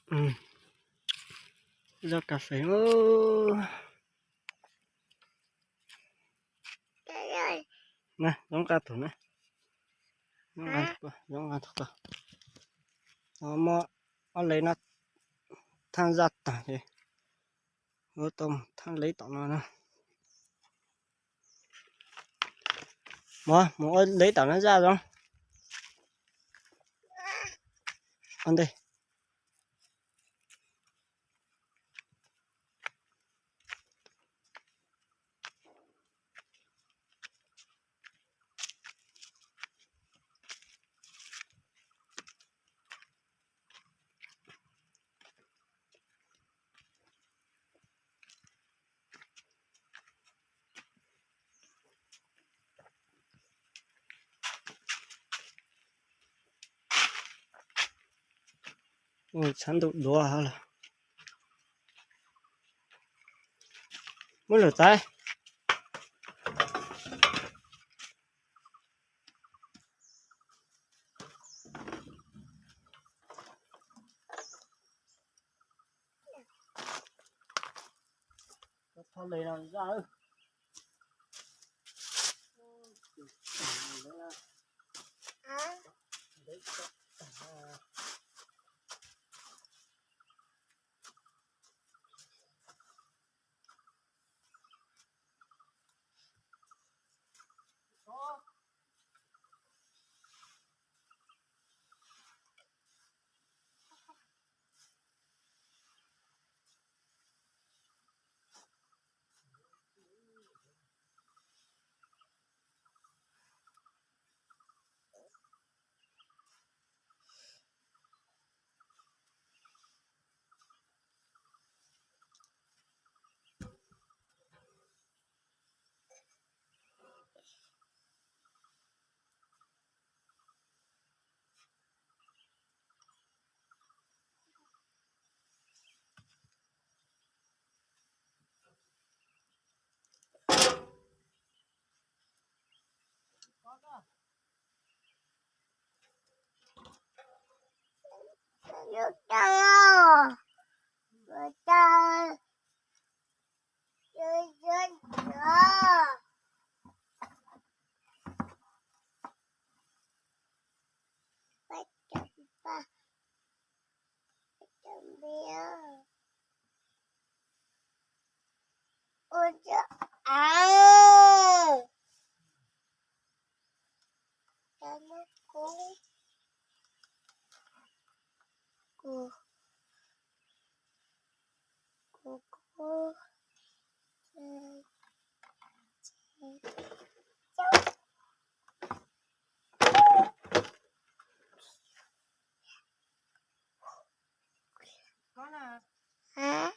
Ừ. Ra cà phê ô. Nè, giống cá thử nè. Giống ăn thức à, giống ăn thức à. Mà lấy nó than giặt à thì. Ngô tôm than lấy tỏ nó nè. Mà lấy tỏ nó ra rồi. Ăn đi. Ôi, chán đủ đùa hả là. Muốn lửa tay. Thôi lấy nào ra ơi. Nước trăng nước trăng chơi chơi chơi bắt chậm ba chậm bia ôi trời cho nó cú cú cú cú chơi chơi Con à? hả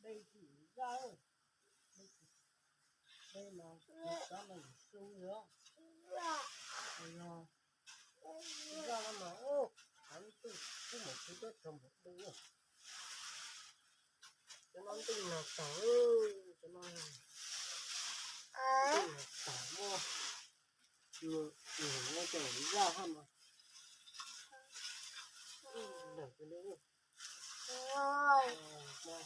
đây chỉ ra đây mà sao mà sung nữa ra mà ô anh tôi cứ một cái đất trong một đây rồi cho nó tinh là tỏ cho nó tinh là tỏ mua chưa nó trở ra hả mà để cái đấy rồi mà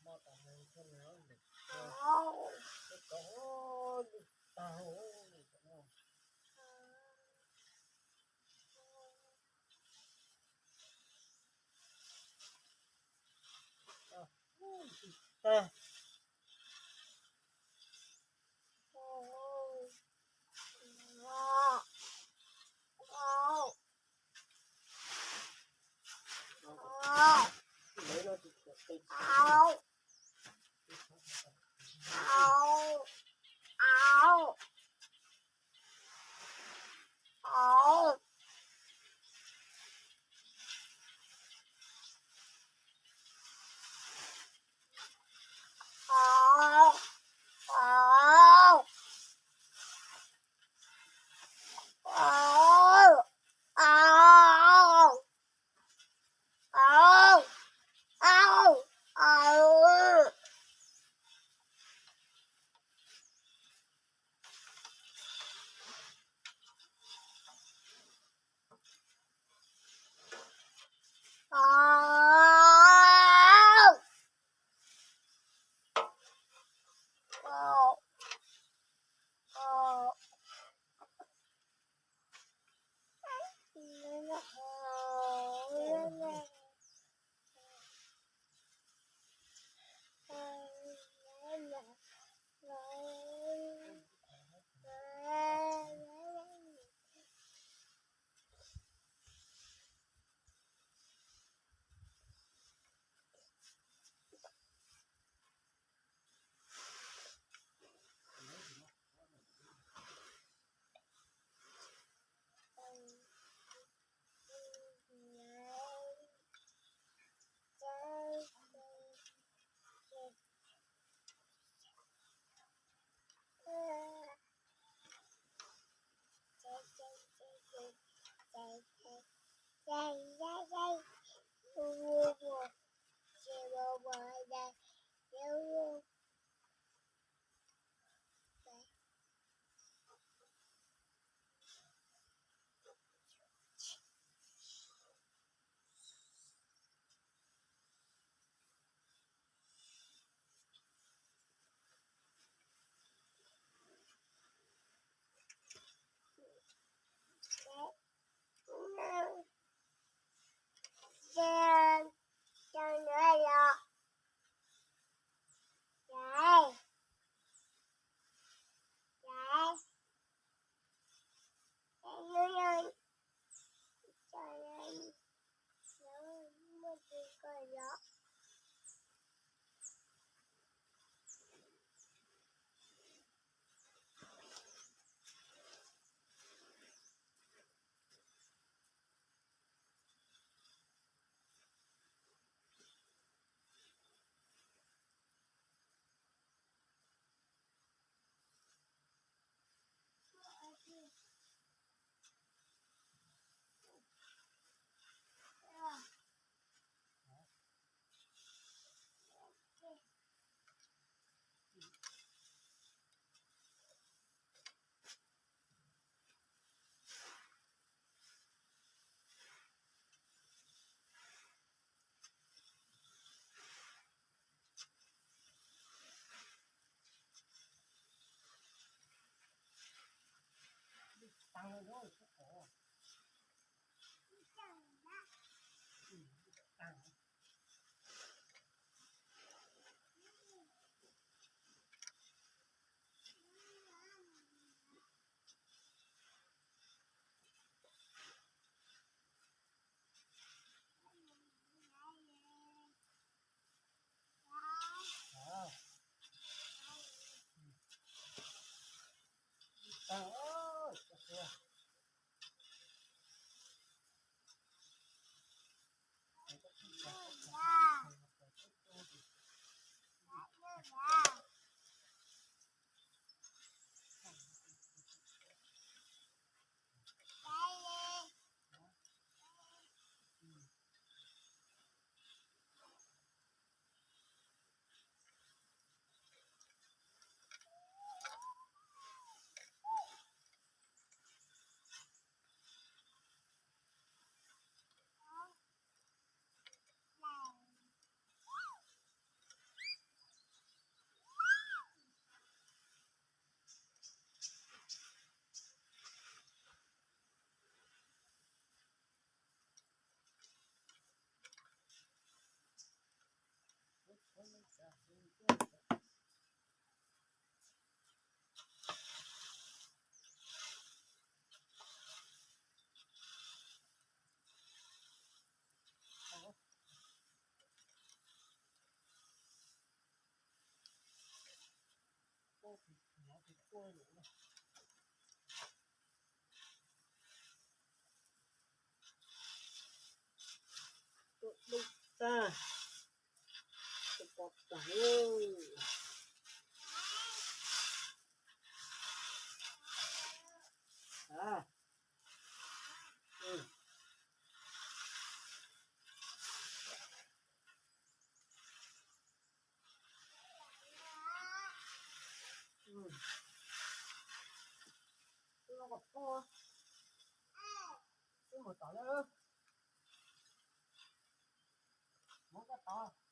mà cả mình không nhớ được có tao ta lấy nó thì cái tăng lên thôi tăng ơi cua đủ này. Tụi đục ta tụi bọt tả ơi à ừ. Ừ. Nó gặp cua cái một tỏi nữa muốn cái to